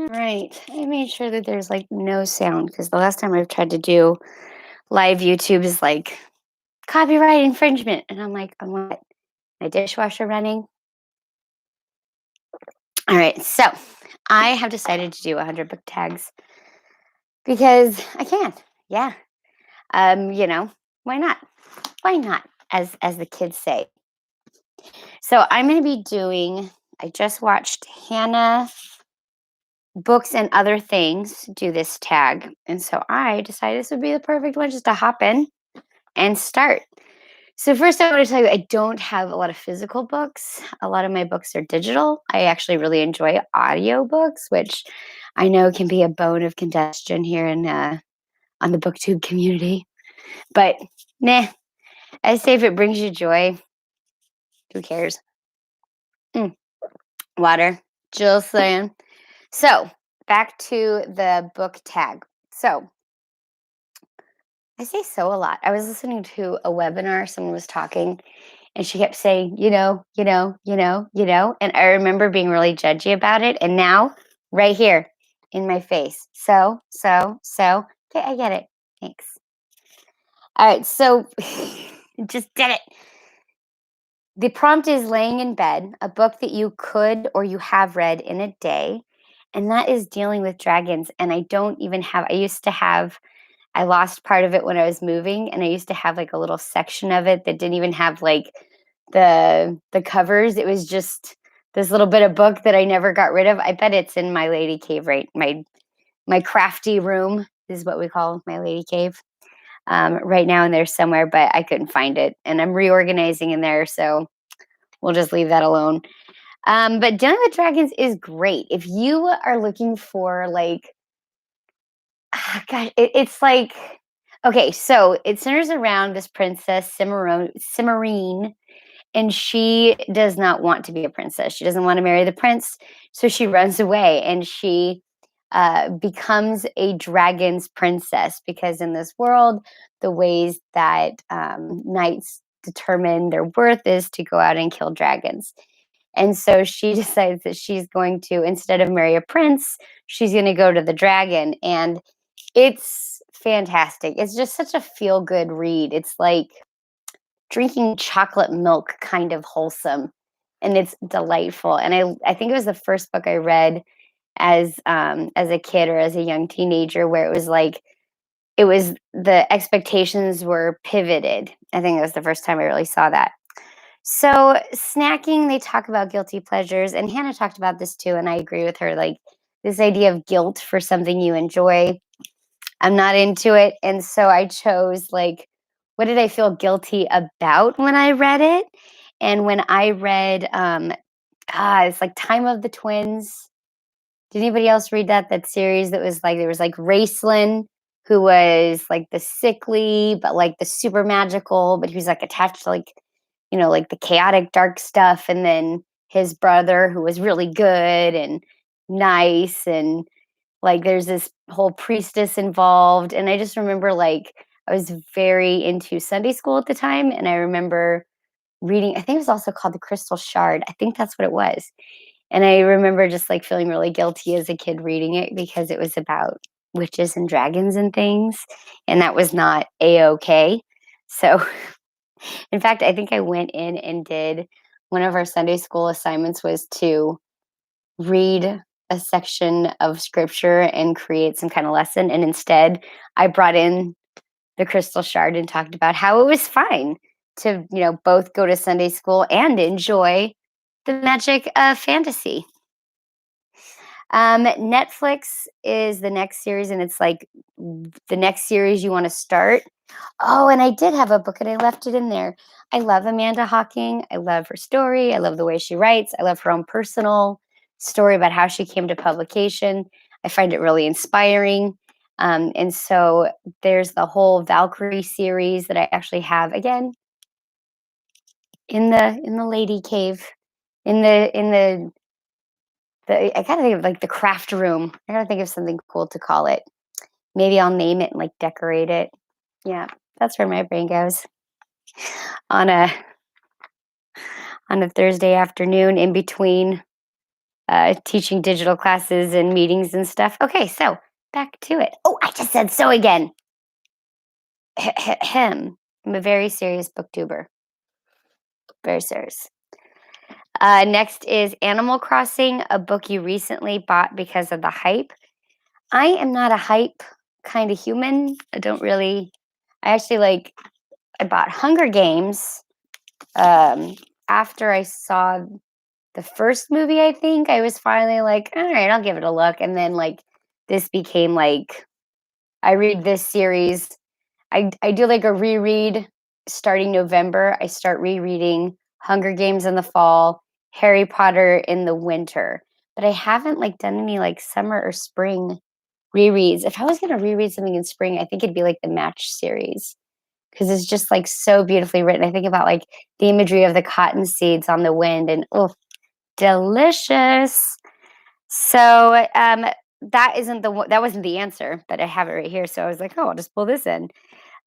All right. I made sure that there's like no sound because the last time I've tried to do live YouTube is like copyright infringement. And I'm like, I want my dishwasher running. All right. So I have decided to do 100 book tags because I can. Yeah. You know, why not? Why not? As the kids say. So I'm going to be doing, I just watched Hannah Books and Other Things do this tag. And so I decided this would be the perfect one just to hop in and start. So first I want to tell you I don't have a lot of physical books. A lot of my books are digital. I actually really enjoy audio books, which I know can be a bone of contention here in on the booktube community. But nah, I say if it brings you joy, who cares? Mm, water. Jill saying. So back to the book tag. So I say so a lot. I was listening to a webinar, someone was talking, and she kept saying, And I remember being really judgy about it. And now, right here in my face. So. Okay, I get it. Thanks. All right. So just did it. The prompt is laying in bed, a book that you could or you have read in a day. And that is dealing with dragons. And I don't even have, I lost part of it when I was moving, and I used to have like a little section of it that didn't even have like the covers. It was just this little bit of book that I never got rid of. I bet it's in my lady cave, right? My crafty room is what we call my lady cave. Right now in there somewhere, but I couldn't find it, and I'm reorganizing in there, so we'll just leave that alone. But Dealing with Dragons is great if you are looking for like gosh, it's like okay, so it centers around this princess Cimarine, and she does not want to be a princess. She doesn't want to marry the prince, so she runs away and she becomes a dragon's princess because in this world, the ways that knights determine their worth is to go out and kill dragons. And so she decides that she's going to, instead of marry a prince, she's going to go to the dragon. And it's fantastic. It's just such a feel good read. It's like drinking chocolate milk, kind of wholesome. And it's delightful. And I think it was the first book I read as a kid or as a young teenager where it was like it was the expectations were pivoted. I think it was the first time I really saw that. So snacking, they talk about guilty pleasures, and Hannah talked about this too, and I agree with her. Like this idea of guilt for something you enjoy, I'm not into it, and so I chose like, what did I feel guilty about when I read it? And when I read, it's like Time of the Twins. Did anybody else read that series that was like there was like Raceland, who was like the sickly but like the super magical, but he was like attached to like like the chaotic dark stuff, and then his brother who was really good and nice, and like there's this whole priestess involved. And I just remember like I was very into Sunday school at the time, and I remember reading, I think it was also called The Crystal Shard. I think that's what it was. And I remember just like feeling really guilty as a kid reading it because it was about witches and dragons and things. And that was not a okay. So, in fact, I think I went in and did one of our Sunday school assignments was to read a section of scripture and create some kind of lesson. And instead, I brought in the Crystal Shard and talked about how it was fine to, both go to Sunday school and enjoy the magic of fantasy. Netflix is the next series, and it's like the next series you want to start. Oh, and I did have a book, and I left it in there. I love Amanda Hawking. I love her story. I love the way she writes. I love her own personal story about how she came to publication. I find it really inspiring. And so there's the whole Valkyrie series that I actually have again in the lady cave, in the I gotta think of like the craft room. I gotta think of something cool to call it. Maybe I'll name it and like decorate it. Yeah, that's where my brain goes on a Thursday afternoon in between teaching digital classes and meetings and stuff. Okay, so back to it. Oh, I just said so again. I'm a very serious booktuber. Very serious. Next is Animal Crossing, a book you recently bought because of the hype. I am not a hype kind of human. I actually I bought Hunger Games after I saw the first movie, I think. I was finally like, all right, I'll give it a look. And then this became I read this series. I do a reread starting November. I start rereading Hunger Games in the fall, Harry Potter in the winter. But I haven't done any summer or spring rereads. If I was gonna reread something in spring, I think it'd be the Match series because it's just so beautifully written. I think about the imagery of the cotton seeds on the wind and oh, delicious. So that wasn't the answer, but I have it right here. So I was like, oh, I'll just pull this in.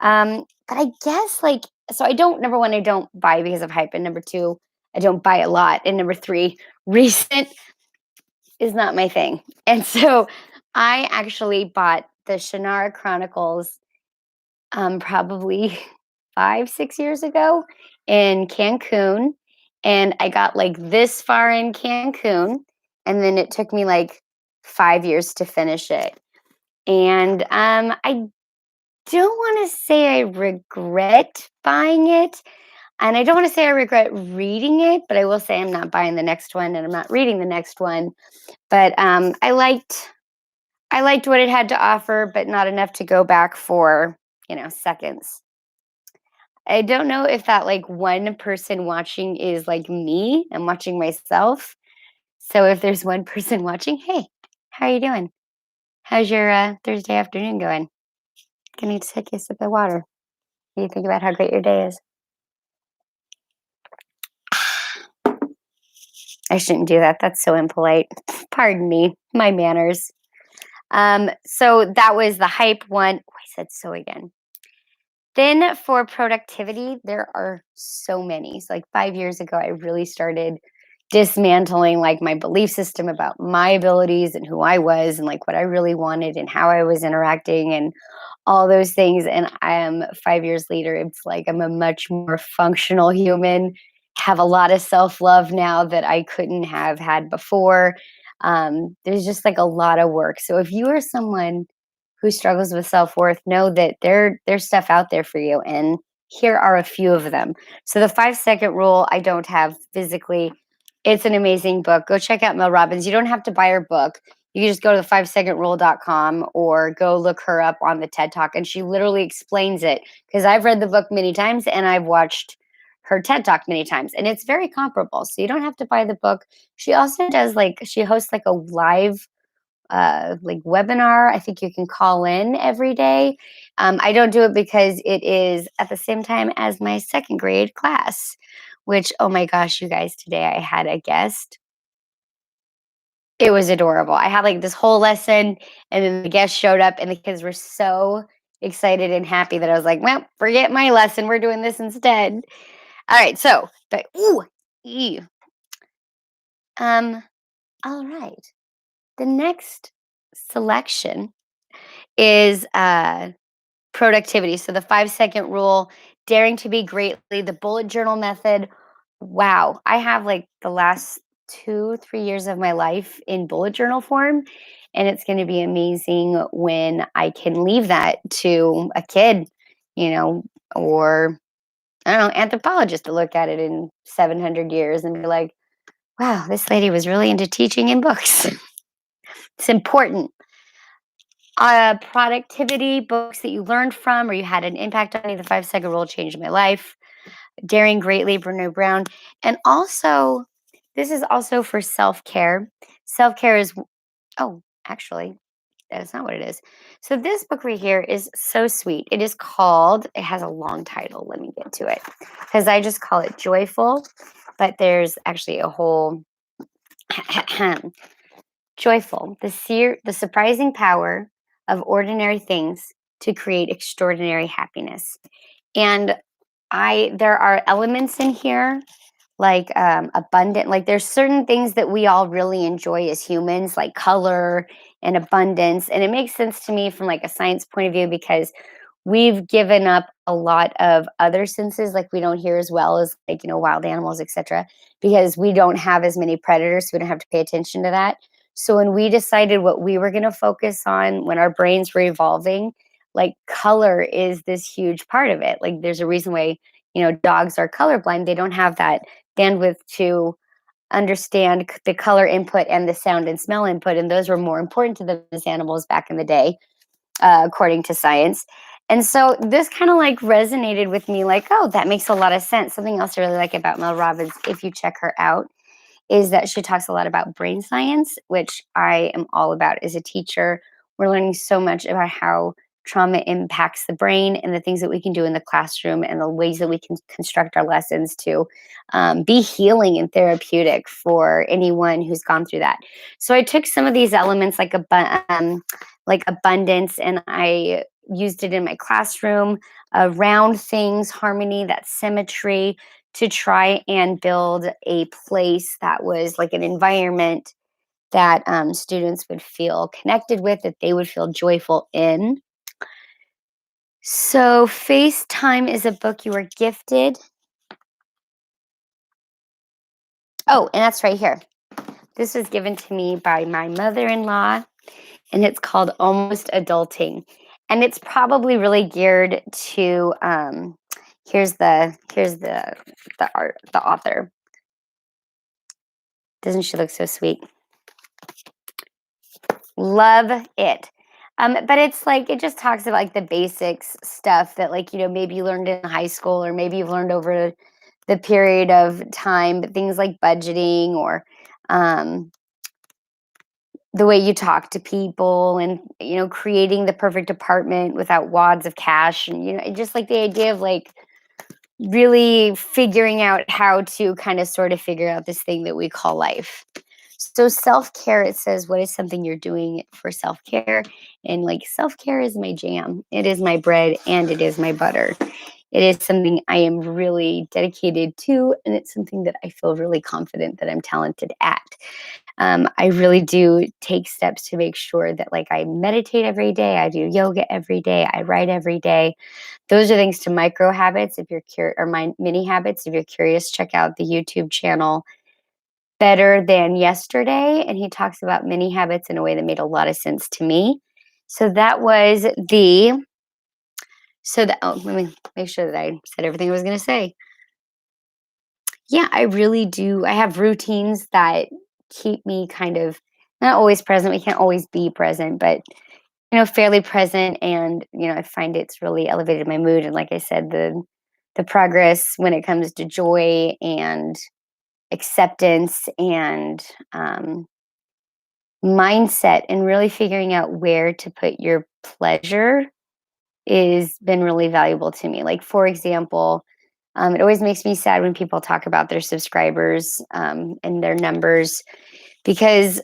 But I guess so I don't number one, I don't buy because of hype, and number two, I don't buy a lot, and number three, recent is not my thing. And so I actually bought the Shannara Chronicles probably 5, 6 years ago in Cancun. And I got this far in Cancun, and then it took me 5 years to finish it. And I don't want to say I regret buying it. And I don't want to say I regret reading it, but I will say I'm not buying the next one and I'm not reading the next one. But I liked what it had to offer, but not enough to go back for, seconds. I don't know if that one person watching is me. I'm watching myself. So if there's one person watching, hey, how are you doing? How's your Thursday afternoon going? Can you take a sip of water? You think about how great your day is. I shouldn't do that. That's so impolite. Pardon me, my manners. So that was the hype one. Oh, I said so again. Then for productivity, there are so many. So 5 years ago, I really started dismantling my belief system about my abilities and who I was and what I really wanted and how I was interacting and all those things. And I am 5 years later, it's I'm a much more functional human, have a lot of self love now that I couldn't have had before. There's just a lot of work. So if you are someone who struggles with self worth, know that there's stuff out there for you. And here are a few of them. So the 5 second rule, I don't have physically. It's an amazing book. Go check out Mel Robbins. You don't have to buy her book. You can just go to the 5secondrule.com or go look her up on the TED Talk. And she literally explains it because I've read the book many times and I've watched her TED Talk many times. And it's very comparable. So you don't have to buy the book. She also does she hosts a live webinar. I think you can call in every day. I don't do it because it is at the same time as my second grade class, which, oh my gosh, you guys, today I had a guest. It was adorable. I had this whole lesson, and then the guest showed up, and the kids were so excited and happy that I was like, well, forget my lesson. We're doing this instead. All right. So, but, ooh, ew. All right. The next selection is productivity. So the 5 second rule, daring to be greatly, the bullet journal method. Wow. I have the last 2, 3 years of my life in bullet journal form. And it's going to be amazing when I can leave that to a kid, or I don't know, anthropologist to look at it in 700 years and be like, wow, this lady was really into teaching in books. It's important. Productivity books that you learned from or you had an impact on you. The 5 second rule changed my life. Daring Greatly, Brene Brown. And also, this is also for self-care. Self-care is, oh, actually, that is not what it is. So this book right here is so sweet. It has a long title. Let me get to it. Because I just call it Joyful. But there's actually a whole Joyful, the surprising power of ordinary things to create extraordinary happiness. And there are elements in here like abundant. Like there's certain things that we all really enjoy as humans, like color and abundance. And it makes sense to me from like a science point of view because we've given up a lot of other senses, like we don't hear as well as like, wild animals, etc., because we don't have as many predators, so we don't have to pay attention to that. So when we decided what we were going to focus on when our brains were evolving, like color is this huge part of it. Like there's a reason why, dogs are colorblind. They don't have that bandwidth to understand the color input and the sound and smell input, and those were more important to them as animals back in the day, according to science. And so this kind of like resonated with me, like, oh, that makes a lot of sense. Something else I really like about Mel Robbins, if you check her out, is that she talks a lot about brain science, which I am all about as a teacher. We're learning so much about how trauma impacts the brain and the things that we can do in the classroom and the ways that we can construct our lessons to be healing and therapeutic for anyone who's gone through that. So I took some of these elements like abundance, and I used it in my classroom around things, harmony, that symmetry, to try and build a place that was like an environment that students would feel connected with, that they would feel joyful in. So, FaceTime is a book you were gifted. Oh, and that's right here. This was given to me by my mother in law, and it's called Almost Adulting. And it's probably really geared to here's the art, the author. Doesn't she look so sweet? Love it. But it's like it just talks about like the basics stuff that like maybe you learned in high school or maybe you've learned over the period of time, but things like budgeting or um, the way you talk to people and creating the perfect apartment without wads of cash, and just like the idea of like really figuring out how to kind of sort of figure out this thing that we call life. So self-care, it says, what is something you're doing for self-care? And like self-care is my jam. It is my bread and it is my butter. It is something I am really dedicated to, and it's something that I feel really confident that I'm talented at. I really do take steps to make sure that like I meditate every day, I do yoga every day, I write every day. Those are things to micro habits. If you're curious, or my mini habits, if you're curious, check out the YouTube channel Better Than Yesterday, and he talks about mini habits in a way that made a lot of sense to me. So that was the let me make sure that I said everything I was going to say. Yeah, I really do. I have routines that keep me kind of not always present. We can't always be present, but fairly present, and I find it's really elevated my mood. And like I said, the progress when it comes to joy and acceptance and mindset and really figuring out where to put your pleasure is been really valuable to me. Like for example, it always makes me sad when people talk about their subscribers and their numbers, because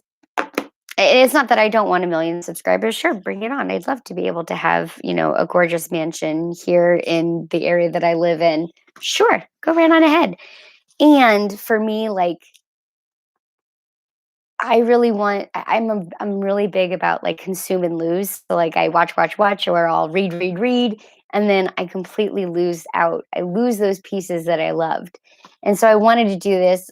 it's not that I don't want a million subscribers. Sure, bring it on. I'd love to be able to have, a gorgeous mansion here in the area that I live in. Sure, go right on ahead. And for me, like I really want I'm really big about, like, consume and lose. So, like, I watch, watch, watch, or I'll read, read, read, and then I completely lose out. I lose those pieces that I loved. And so I wanted to do this,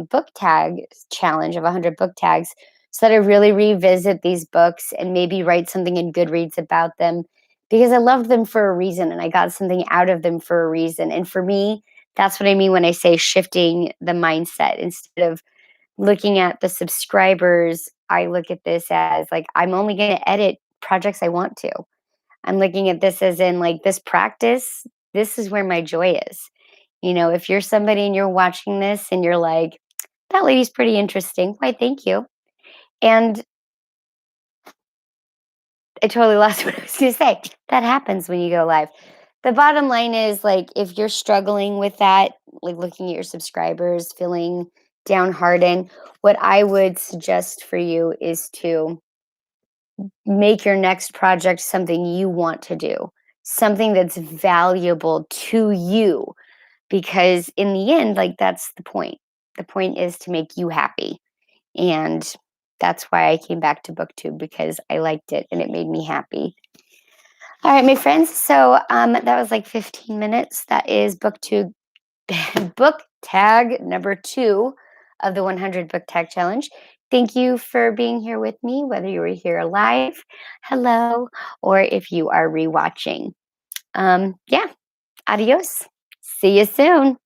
book tag challenge of 100 book tags so that I really revisit these books and maybe write something in Goodreads about them, because I loved them for a reason and I got something out of them for a reason. And for me, that's what I mean when I say shifting the mindset. Instead of looking at the subscribers, I look at this as like I'm only going to edit projects I want to. I'm looking at this as in like this practice, this is where my joy is. If you're somebody and you're watching this and you're like, that lady's pretty interesting, why, thank you. And I totally lost what I was going to say. That happens when you go live. The bottom line is like if you're struggling with that, like looking at your subscribers, feeling downhearted, what I would suggest for you is to make your next project something you want to do, something that's valuable to you. because in the end, like, that's the point. The point is to make you happy. And that's why I came back to BookTube, because I liked it and it made me happy. All right, my friends. So that was like 15 minutes. That is BookTube book tag number 2 of the 100 book tag challenge. Thank you for being here with me, whether you were here live, hello, or if you are rewatching. Yeah, adios. See you soon.